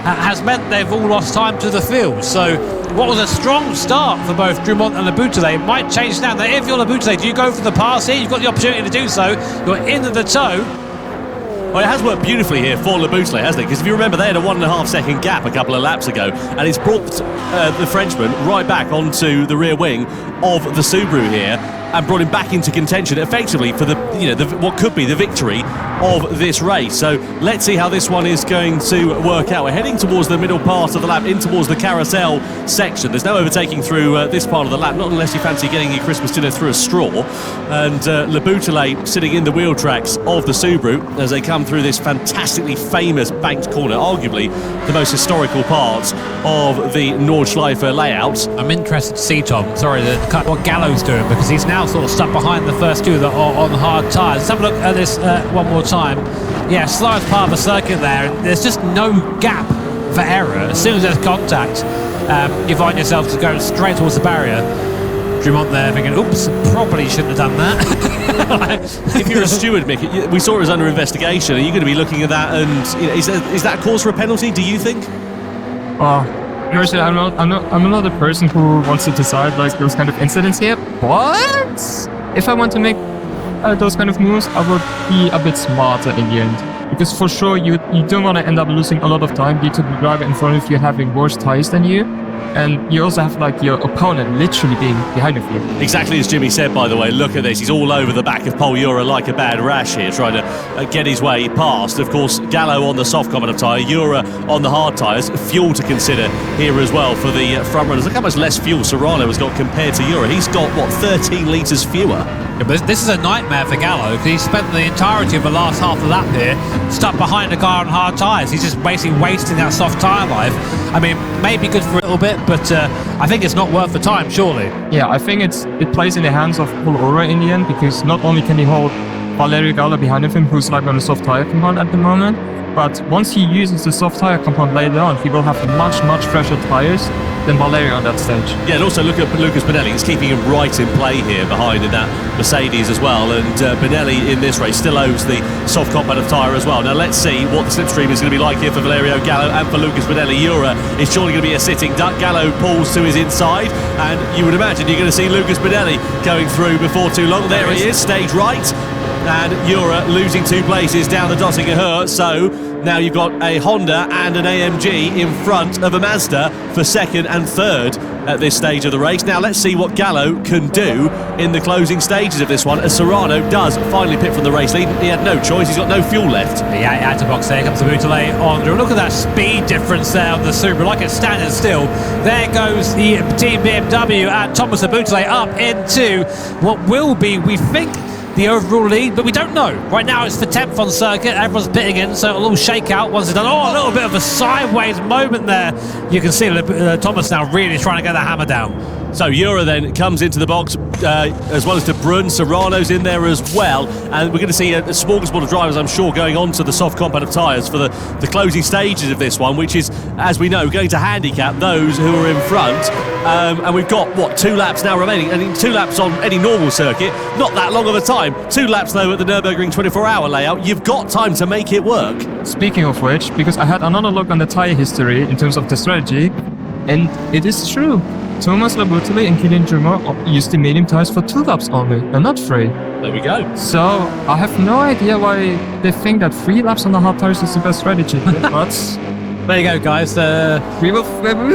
has meant they've all lost time to the field. So what was a strong start for both Drummond and Labrutali might change now. Now, if you're Labrutali, do you go for the pass here? You've got the opportunity to do so. You're in the tow. Well, it has worked beautifully here for Labrutali, hasn't it? Because if you remember, they had a 1.5 second gap a couple of laps ago, and it's brought the Frenchman right back onto the rear wing of the Subaru here, and brought him back into contention effectively for the what could be the victory of this race. So let's see how this one is going to work out. We're heading towards the middle part of the lap, in towards the carousel section. There's no overtaking through this part of the lap, not unless you fancy getting your Christmas dinner through a straw. And Labrutali sitting in the wheel tracks of the Subaru as they come through this fantastically famous banked corner, arguably the most historical part of the Nordschleife layout. I'm interested to see, Tom, what Gallo's doing, because he's now sort of stuck behind the first two that are on hard tyres. Let's have a look at this one more time. Yeah, slowest part of the circuit there. There's just no gap for error. As soon as there's contact, you find yourself to go straight towards the barrier. Drummond there thinking, oops, probably shouldn't have done that. If you're a steward, Mick, we saw it was under investigation. Are you going to be looking at that? And is that cause for a penalty, do you think? Personally, I'm not a person who wants to decide like those kind of incidents here. But if I want to make those kind of moves, I would be a bit smarter in the end. Because for sure, you don't want to end up losing a lot of time due to the driver in front of you having worse tires than you. And you also have like your opponent literally being behind of you. Exactly as Jimmy said, by the way. Look at this. He's all over the back of Pol Ura like a bad rash here, trying to get his way past. Of course, Gallo on the soft compound tyre, Ura on the hard tyres. Fuel to consider here as well for the front runners. Look how much less fuel Serrano has got compared to Ura. He's got, 13 litres fewer? Yeah, but this is a nightmare for Gallo, because he spent the entirety of the last half of the lap here stuck behind a guy on hard tyres. He's just basically wasting that soft tyre life. I mean, maybe good for a little bit, but I think it's not worth the time, surely. Yeah, I think it plays in the hands of Pol Ura in the end, because not only can he hold Valerio Gallo behind of him, who's like on a soft tyre compound at the moment, but once he uses the soft tire compound later on, he will have much fresher tires than Valerio on that stage. Yeah, and also look at Lucas Benelli. He's keeping him right in play here behind in that Mercedes as well. And Benelli in this race still owes the soft compound tyre as well. Now let's see what the slipstream is going to be like here for Valerio Gallo and for Lucas Benelli. Jura is surely going to be a sitting duck. Gallo pulls to his inside, and you would imagine you're going to see Lucas Benelli going through before too long. There he is, stage right. And Jura losing 2 places down the Döttinger Höhe. So now you've got a Honda and an AMG in front of a Mazda for second and third at this stage of the race. Now let's see what Gallo can do in the closing stages of this one, as Serrano does finally pit from the race lead. He had no choice, he's got no fuel left. Yeah, out of box there comes the Bouteille on. Look at that speed difference there on the Subaru, like it's standing still. There goes the Team BMW and Thomas Bouteille up into what will be, we think, the overall lead, but we don't know. Right now it's for 10th on circuit, everyone's pitting in, so a little shake out once it's done. Oh, a little bit of a sideways moment there. You can see Thomas now really trying to get the hammer down. So Jura then comes into the box, as well as De Bruyne. Serrano's in there as well, and we're going to see a smorgasbord of drivers, I'm sure, going on to the soft compound of tyres for the closing stages of this one, which is, as we know, going to handicap those who are in front. And we've got, what, 2 laps now remaining, and 2 laps on any normal circuit, not that long of a time. 2 laps, though, at the Nürburgring 24-hour layout. You've got time to make it work. Speaking of which, because I had another look on the tire history in terms of the strategy, and it is true. Thomas Bouteille and Kylian Drumont used the medium tires for 2 laps only, and not 3. There we go. So I have no idea why they think that 3 laps on the hard tires is the best strategy. But there you go, guys. we will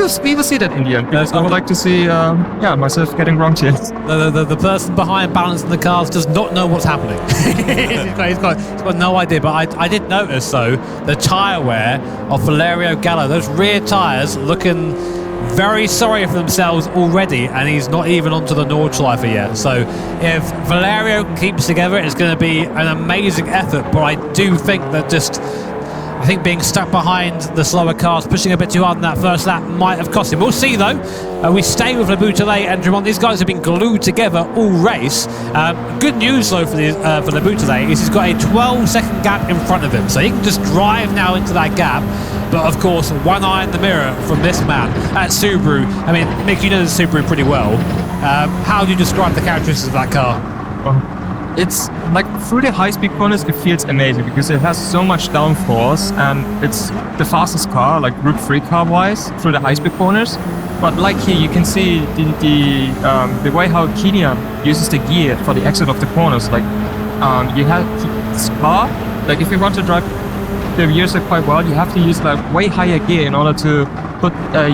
see that in the end. Because I would like to see myself getting wrong here. The person behind balancing the cars does not know what's happening. he's got no idea. But I did notice, though, the tyre wear of Valerio Gallo. Those rear tyres looking very sorry for themselves already, and he's not even onto the Nordschleife yet. So if Valerio keeps together, it's going to be an amazing effort. But I do think that I think being stuck behind the slower cars, pushing a bit too hard in that first lap might have cost him. We'll see, though. We stay with Bouteille and Drumont. These guys have been glued together all race. Good news, though, for Bouteille is he's got a 12-second gap in front of him, so he can just drive now into that gap. But of course, one eye in the mirror from this man at Subaru. I mean, Mick, you know the Subaru pretty well. How do you describe the characteristics of that car? It's like through the high-speed corners, it feels amazing because it has so much downforce, and it's the fastest car, like Group 3 car-wise, through the high-speed corners. But like here, you can see the way how Kylian uses the gear for the exit of the corners. Like you have this car, like if you want to drive the gears quite well, you have to use like way higher gear in order to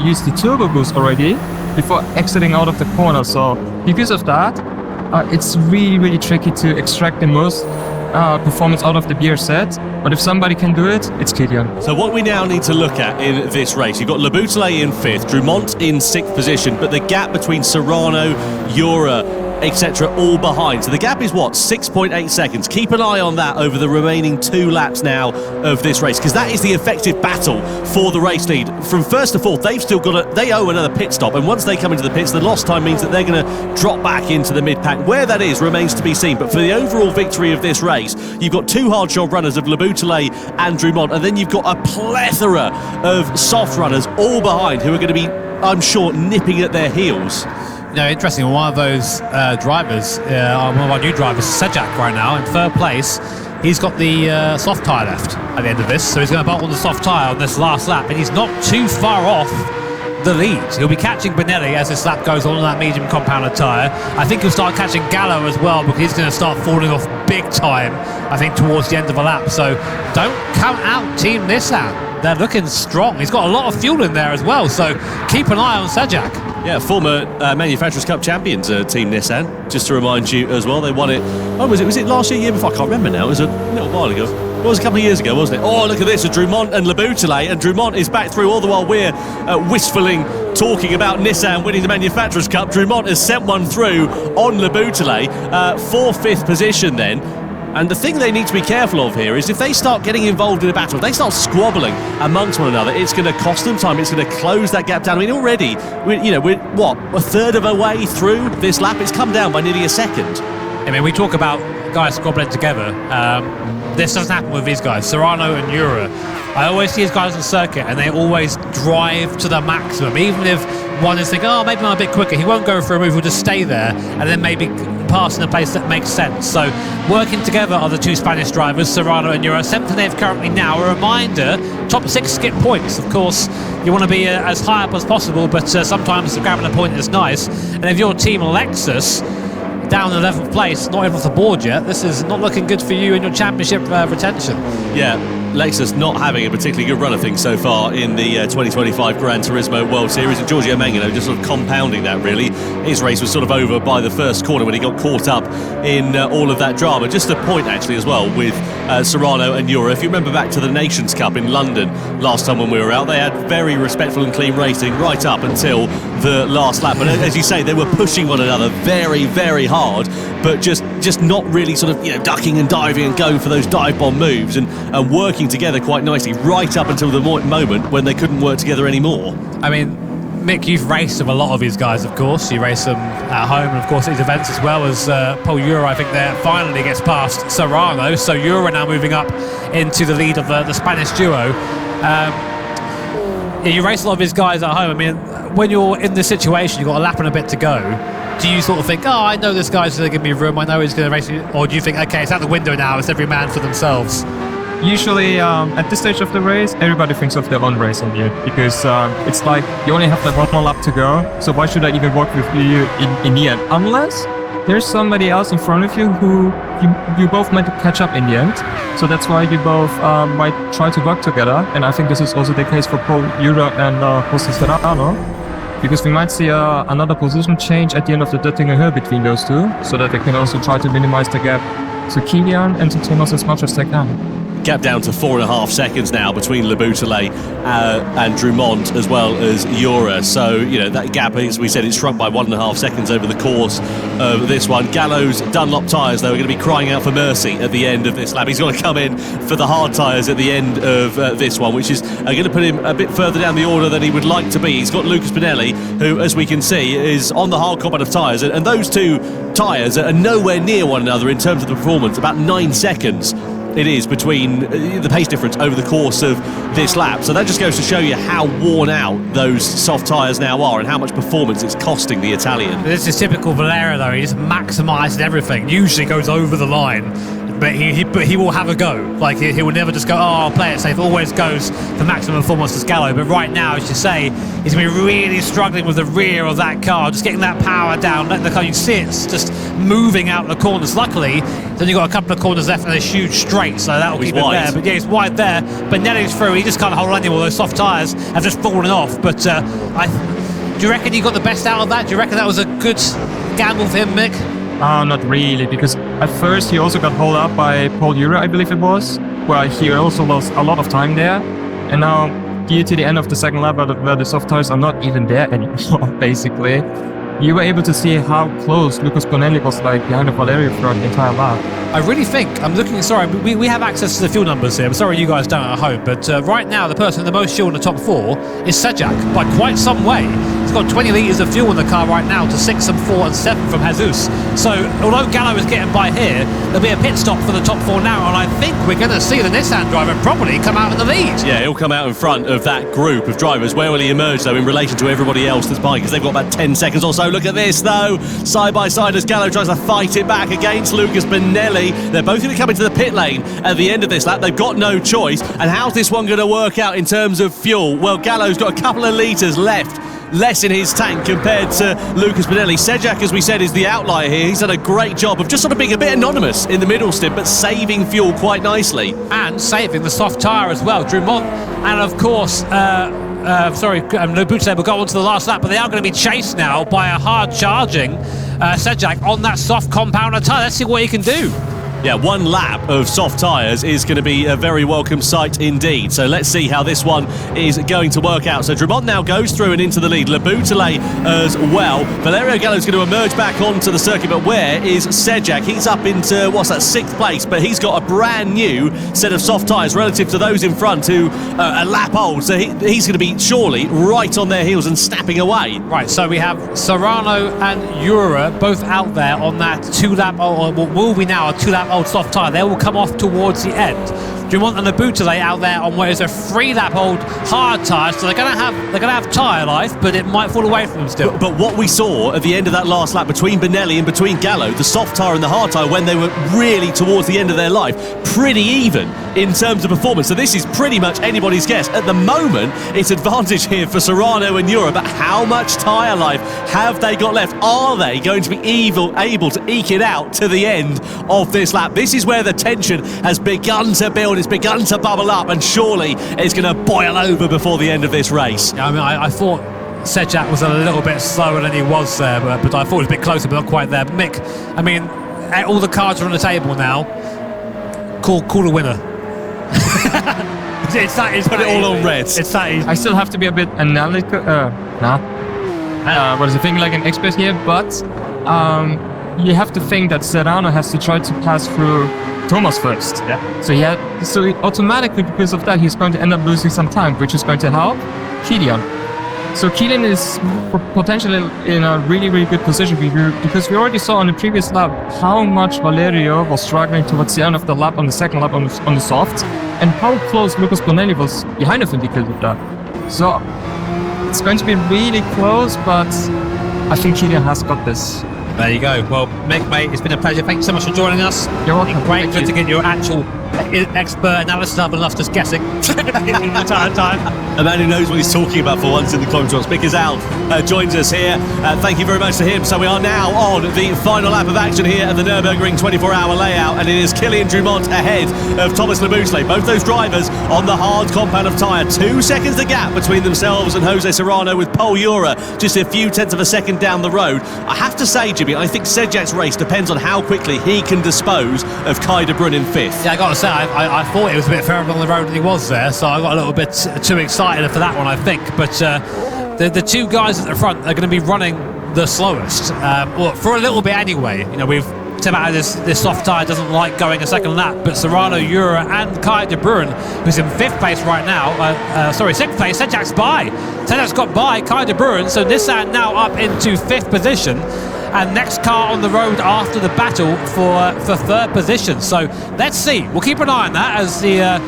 use the turbo boost already before exiting out of the corner. So because of that, it's really tricky to extract the most performance out of the gear set. But if somebody can do it, it's Kylian. So what we now need to look at in this race, you've got Bouteille in 5th, Drumont in 6th position, but the gap between Serrano, Jura, etc. all behind. So the gap is what? 6.8 seconds. Keep an eye on that over the remaining 2 laps now of this race, because that is the effective battle for the race lead. From 1st to 4th, they've still got they owe another pit stop, and once they come into the pits, the lost time means that they're going to drop back into the mid-pack. Where that is remains to be seen, but for the overall victory of this race, you've got 2 hard shot runners of Bouteille and Drumont, and then you've got a plethora of soft runners all behind who are going to be, I'm sure, nipping at their heels. You know, interesting, one of those drivers, one of our new drivers, Sejak, right now, in 3rd place, he's got the soft tyre left at the end of this, so he's going to bolt on the soft tyre on this last lap, and he's not too far off the lead. He'll be catching Benelli as this lap goes on that medium compounded tyre. I think he'll start catching Gallo as well, because he's going to start falling off big time, I think, towards the end of the lap. So don't count out Team Nissan. They're looking strong. He's got a lot of fuel in there as well, so keep an eye on Sejak. Yeah, former Manufacturers' Cup champions, Team Nissan, just to remind you as well. They won it, was it last year, year before? I can't remember now. It was a little while ago. It was a couple of years ago, wasn't it? Oh, look at this, Drumont and Bouteille, and Drumont is back through all the while we're wistfully talking about Nissan winning the Manufacturers' Cup. Drumont has sent one through on Bouteille for 5th position then. And the thing they need to be careful of here is if they start getting involved in a battle, if they start squabbling amongst one another, it's going to cost them time. It's going to close that gap down. I mean, already, we're what, a third of a way through this lap? It's come down by nearly a second. I mean, we talk about guys squabbling together. This doesn't happen with these guys, Serrano and Ura. I always see these guys on the circuit and they always drive to the maximum. Even if one is thinking, oh, maybe I'm a bit quicker, he won't go for a move, he'll just stay there and then maybe pass in a place that makes sense. So working together are the two Spanish drivers, Serrano and Ura. 7th and 8th currently now. A reminder, top 6 skip points. Of course, you want to be as high up as possible, but sometimes grabbing a point is nice. And if you're team Lexus, down in 11th place, not even off the board yet, this is not looking good for you in your championship retention. Yeah, Lexus not having a particularly good run of things so far in the 2025 Gran Turismo World Series, and Giorgio Mangano just sort of compounding that, really. His race was sort of over by the first corner when he got caught up in all of that drama. Just a point, actually, as well, with Serrano and Ura. If you remember back to the Nations Cup in London last time when we were out, they had very respectful and clean racing right up until the last lap. And as you say, they were pushing one another very, very hard, but just not really sort of, ducking and diving and going for those dive bomb moves and working together quite nicely right up until the moment when they couldn't work together anymore. I mean, Mick, you've raced with a lot of these guys, of course. You race them at home and, of course, these events as well as Pol Ura, I think, there finally gets past Serrano. So Ura now moving up into the lead of the Spanish duo. You race a lot of these guys at home. I mean, when you're in this situation, you've got a lap and a bit to go. Do you sort of think, I know this guy's going to give me room, I know he's going to race me, or do you think, okay, it's out the window now, it's every man for themselves? Usually, at this stage of the race, everybody thinks of their own race on you, because it's like you only have like one more lap to go, so why should I even work with you in the end? Unless there's somebody else in front of you who you both might catch up in the end. So that's why you both might try to work together, and I think this is also the case for Pol Ura and Jose Serrano. Because we might see another position change at the end of the Döttinger Hill between those two, so that they can also try to minimize the gap to Kilian and to Thomas as much as they can. Gap down to 4.5 seconds now between Le Boutelet and Drumont, as well as Ura. So, that gap, as we said, it's shrunk by 1.5 seconds over the course of this one. Gallo's Dunlop tyres, though, are going to be crying out for mercy at the end of this lap. He's got to come in for the hard tyres at the end of this one, which is going to put him a bit further down the order than he would like to be. He's got Lucas Pinelli, who, as we can see, is on the hard combat of tyres, and those two tyres are nowhere near one another in terms of the performance. About 9 seconds it is between the pace difference over the course of this lap. So that just goes to show you how worn out those soft tyres now are and how much performance it's costing the Italian. This is typical Valera, though. He just maximised everything. Usually goes over the line, but he will have a go. Like, he will never just go, I'll play it safe. Always goes for maximum performance to Gallo. But right now, as you say, he's going to be really struggling with the rear of that car, just getting that power down, letting the car, you see it's just moving out the corners. Luckily, then you've got a couple of corners left and a huge straight, so that'll keep it there. But yeah, he's wide there. Benelli's through, he just can't hold on anymore. Those soft tyres have just fallen off. But do you reckon he got the best out of that? Do you reckon that was a good gamble for him, Mick? Not really, because at first he also got hauled up by Pol Ura, I believe it was, where he also lost a lot of time there. And now, due to the end of the second lap, where the soft tires are not even there anymore, basically, you were able to see how close Lucas Bonelli was behind Valerio throughout the entire lap. I really think, I'm looking, sorry, we have access to the fuel numbers here. I'm sorry you guys don't at home, but right now the person with the most fuel in the top 4 is Sejak by quite some way. He's got 20 litres of fuel in the car right now to 6 and 4 and 7 from Jesus. So although Gallo is getting by here, there'll be a pit stop for the top 4 now, and I think we're going to see the Nissan driver probably come out in the lead. Yeah, he'll come out in front of that group of drivers. Where will he emerge, though, in relation to everybody else that's behind? Because they've got about 10 seconds or so. Look at this, though. Side by side as Gallo tries to fight it back against Lucas Benelli. They're both going to come into the pit lane at the end of this lap. They've got no choice. And how's this one going to work out in terms of fuel? Well, Gallo's got a couple of litres left less in his tank compared to Lucas Benelli. Sejak, as we said, is the outlier here. He's done a great job of just sort of being a bit anonymous in the middle stint, but saving fuel quite nicely. And saving the soft tyre as well. Drumont and, of course, Le Boutelet will go on to the last lap, but they are going to be chased now by a hard-charging Sejak on that soft compounder tyre. Let's see what he can do. Yeah, one lap of soft tyres is going to be a very welcome sight indeed. So let's see how this one is going to work out. So Drummond now goes through and into the lead. Le Boutellé as well. Valerio Gallo's going to emerge back onto the circuit, but where is Sejak? He's up into, what's that, 6th place, but he's got a brand new set of soft tyres relative to those in front who are a lap old. So he's going to be surely right on their heels and snapping away. Right, so we have Serrano and Ura both out there on that 2-lap, or what will be now a 2-lap old soft tyre. They will come off towards the end. Drummond and Le Boutellé out there on what is a 3-lap old hard tyre, so they're gonna have tyre life, but it might fall away from them still. But what we saw at the end of that last lap between Benelli and between Gallo, the soft tyre and the hard tyre, when they were really towards the end of their life, pretty even in terms of performance. So this is pretty much anybody's guess. At the moment, it's advantage here for Serrano and Ura, but how much tyre life have they got left? Are they going to be able to eke it out to the end of this lap? This is where the tension has begun to build. It's begun to bubble up, and surely it's going to boil over before the end of this race. Yeah, I mean, I thought Sejak was a little bit slower than he was there, but I thought it was a bit closer, but not quite there. But Mick, I mean, all the cards are on the table now. Call a winner. It's Put it all on red. It's that easy. I still have to be a bit analytical. What is the thing like an expert here? But you have to think that Serrano has to try to pass through Thomas first. Yeah. So automatically, because of that, he's going to end up losing some time, which is going to help Kilian. So Kilian is potentially in a really, really good position because we already saw on the previous lap how much Valerio was struggling towards the end of the lap on the second lap on the softs, and how close Lucas Bonelli was behind of Vindicate with that. So it's going to be really close, but I think Kilian has got this. There you go. Well, Mick, mate, it's been a pleasure. Thank you so much for joining us. You're welcome. Great to get your actual expert analysis other than us just guessing. time. A man who knows what he's talking about for once in the commentaries. Mick Isal joins us here. Thank you very much to him. So we are now on the final lap of action here at the Nürburgring 24-hour layout, and it is Kilian Drummond ahead of Thomas Le Boutellé. Both those drivers on the hard compound of tyre. 2 seconds the gap between themselves and Jose Serrano, with Pol Ura just a few tenths of a second down the road. I have to say, Jimmy, I think Sejak's race depends on how quickly he can dispose of Kai de Bruyne in 5th. Yeah, I got to say, I thought it was a bit further on the road than he was there, so I got a little bit too excited for that one, I think. But the two guys at the front are going to be running the slowest, well, for a little bit anyway. You know, we've Tim out of this soft tyre doesn't like going a second lap, but Serrano, Ura and Kai de Bruyne, who's in 5th place right now, 6th place, Sejak's by. Sejak's got by Kai de Bruyne, so Nissan now up into 5th position. And next car on the road after the battle for 3rd position. So let's see. We'll keep an eye on that as the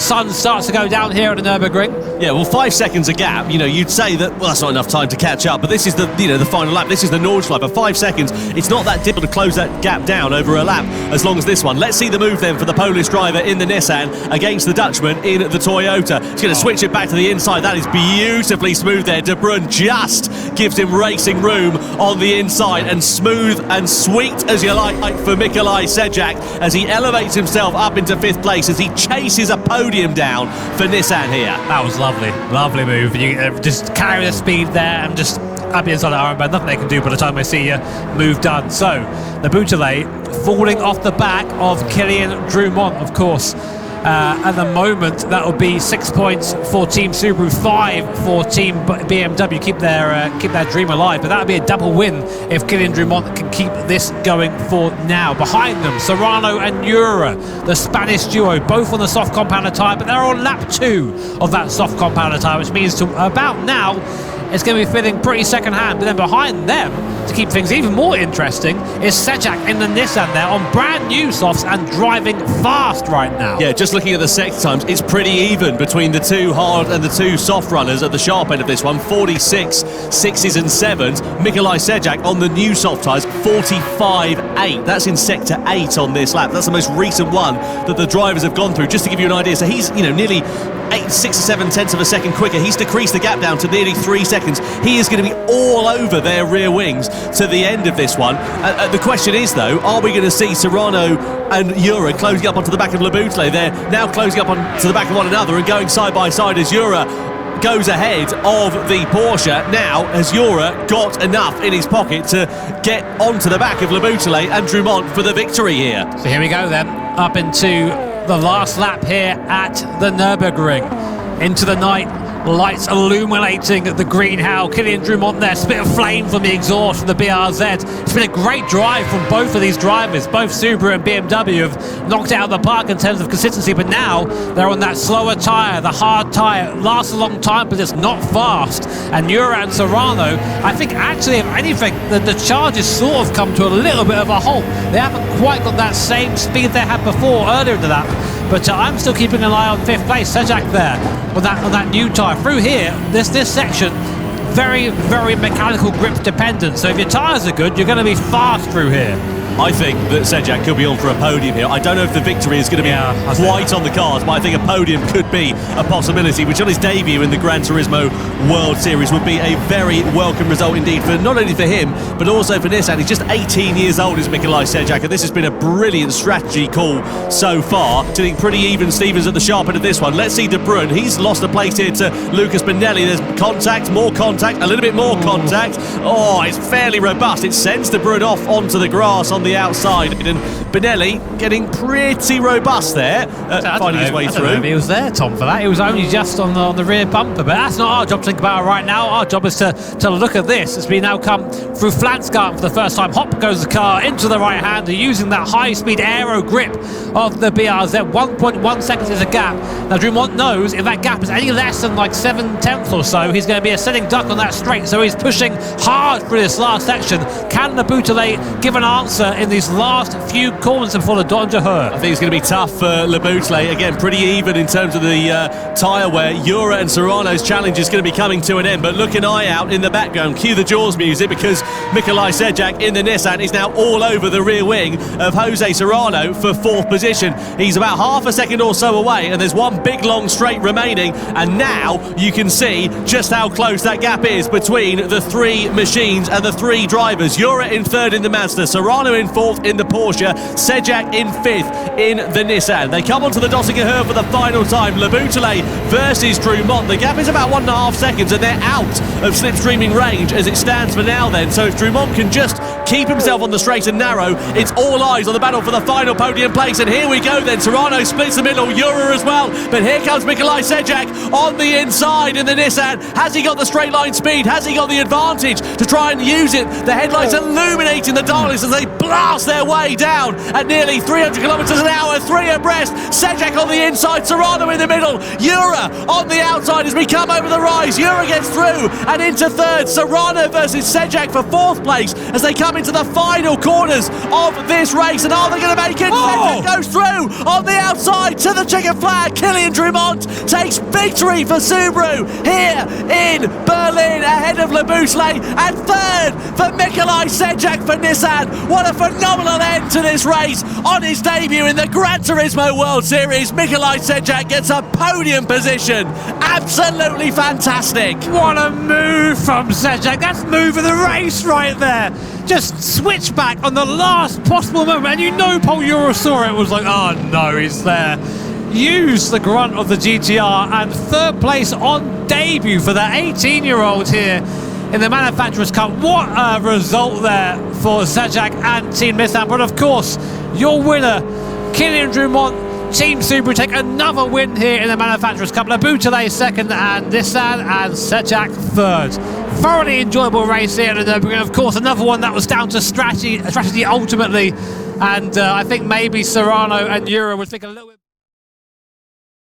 sun starts to go down here at the Nürburgring. Yeah, well, 5 seconds a gap. You know, you'd say that, well, that's not enough time to catch up. But this is the final lap. This is the Nordschleife. But 5 seconds, it's not that difficult to close that gap down over a lap as long as this one. Let's see the move then for the Polish driver in the Nissan against the Dutchman in the Toyota. He's going to switch it back to the inside. That is beautifully smooth there. De Bruyne just gives him racing room on the inside, and smooth and sweet as you like for Mikolaj Sejak as he elevates himself up into 5th place as he chases a podium down for Nissan here. That was lovely move. You just carry the speed there and just up the inside of Armband. Nothing they can do by the time they see you move done. So the Boutellé falling off the back of Kilian Drummond, of course. At the moment, that will be 6 points for Team Subaru, 5 for Team BMW. Keep their dream alive, but that would be a double win if Kilian Drummond can keep this going for now. Behind them, Serrano and Ura, the Spanish duo, both on the soft compounder tyre, but they're on lap 2 of that soft compounder tyre, which means to about now it's going to be feeling pretty second hand. But then behind them, to keep things even more interesting, is Sejak in the Nissan there on brand new softs and driving fast right now. Yeah, just looking at the sector times, it's pretty even between the 2 hard and the 2 soft runners at the sharp end of this one. 46 6s and 7s. Mikolaj Sejak on the new soft tyres, 45.8. That's in sector 8 on this lap. That's the most recent one that the drivers have gone through. Just to give you an idea, so he's nearly 6 or 7 tenths of a second quicker. He's decreased the gap down to nearly 3 seconds. He is going to be all over their rear wings to the end of this one. The question is, though, are we going to see Serrano and Ura closing up onto the back of Le Boutellé? They're now closing up onto the back of one another and going side by side as Ura goes ahead of the Porsche. Now, has Jura got enough in his pocket to get onto the back of Le Boutellé and Drumont for the victory here? So here we go then, up into the last lap here at the Nürburgring. Into the night, lights illuminating the greenhouse. Kylian Drumont there, spit of flame from the exhaust from the BRZ. It's been a great drive from both of these drivers. Both Subaru and BMW have knocked it out of the park in terms of consistency, but now they're on that slower tyre, the hard tyre. It lasts a long time, but it's not fast. And Jura and Serrano, I think actually, if anything, the charges sort of come to a little bit of a halt. They haven't quite got that same speed they had before earlier in the lap. But I'm still keeping an eye on 5th place. Sejak there on that new tyre. Through here, this section, very, very mechanical grip dependent. So if your tyres are good, you're going to be fast through here. I think that Sejak could be on for a podium here. I don't know if the victory is going to be quite on the cards, but I think a podium could be a possibility, which on his debut in the Gran Turismo World Series would be a very welcome result indeed, for not only for him, but also for Nissan. He's just 18 years old, is Mikolaj Sejak, and this has been a brilliant strategy call so far. Sitting pretty even Stevens at the sharp end of this one. Let's see De Bruyn. He's lost a place here to Lucas Benelli. There's contact, more contact, a little bit more contact. Oh, it's fairly robust. It sends De Bruyn off onto the grass on the outside, and Benelli getting pretty robust there, finding his way through. I don't know if he was there, Tom, for that. He was only just on the rear bumper, but that's not our job to think about it right now. Our job is to look at this as we now come through Flansgarten for the first time. Hop goes the car into the right hander using that high-speed aero grip of the BRZ. 1.1 seconds is a gap. Now Drumont knows if that gap is any less than like 7/10 or so, he's going to be a sitting duck on that straight, so he's pushing hard through this last section. Can Le Boutellé give an answer in these last few corners before the Danger Her? I think it's going to be tough for Le Boutellé. Again, pretty even in terms of the tyre wear. Jura and Serrano's challenge is going to be coming to an end, but look an eye out in the background. Cue the Jaws music, because Mikolaj Sejak in the Nissan is now all over the rear wing of Jose Serrano for 4th position. He's about half a second or so away, and there's one big long straight remaining, and now you can see just how close that gap is between the 3 machines and the 3 drivers. Jura in 3rd in the Mazda, Serrano in 4th in the Porsche, Sejak in 5th in the Nissan. They come onto the Döttinger Höhe for the final time. Le Boutellé versus Drumont. The gap is about 1.5 seconds, and they're out of slipstreaming range as it stands for now then. So if Drumont can just keep himself on the straight and narrow, it's all eyes on the battle for the final podium place. And here we go then. Serrano splits the middle, Jura as well. But here comes Mikolaj Sejak on the inside in the Nissan. Has he got the straight line speed? Has he got the advantage to try and use it? The headlights illuminating the darlings as they blast their way down at nearly 300 kilometers an hour, 3 abreast. Sejak on the inside, Serrano in the middle, Jura on the outside as we come over the rise. Jura gets through and into 3rd. Serrano versus Sejak for 4th place as they come into the final corners of this race. And are they going to make it? Sejak goes through on the outside to the checkered flag. Kylian Drumont takes victory for Subaru here in Berlin ahead of Le Boutellé, and 3rd for Mikolaj Sejak for Nissan. What a phenomenal end to this race. On his debut in the Gran Turismo World Series, Mikolaj Sejak gets a podium position. Absolutely fantastic. What a move from Sejak. That's move of the race right there. Just switch back on the last possible moment, and you know Paul Jura saw it, was like, oh no, he's there. Use the grunt of the GTR, and 3rd place on debut for the 18-year-old here in the Manufacturers' Cup. What a result there for Sejak and Team Nissan. But of course, your winner, Kylian Drumont, Team Subaru, take another win here in the Manufacturers' Cup. Le Boutellé 2nd, and Nissan and Sejak 3rd. Thoroughly enjoyable race here at the Nürburgring. Of course, another one that was down to strategy ultimately. And I think maybe Serrano and Jura would think a little bit...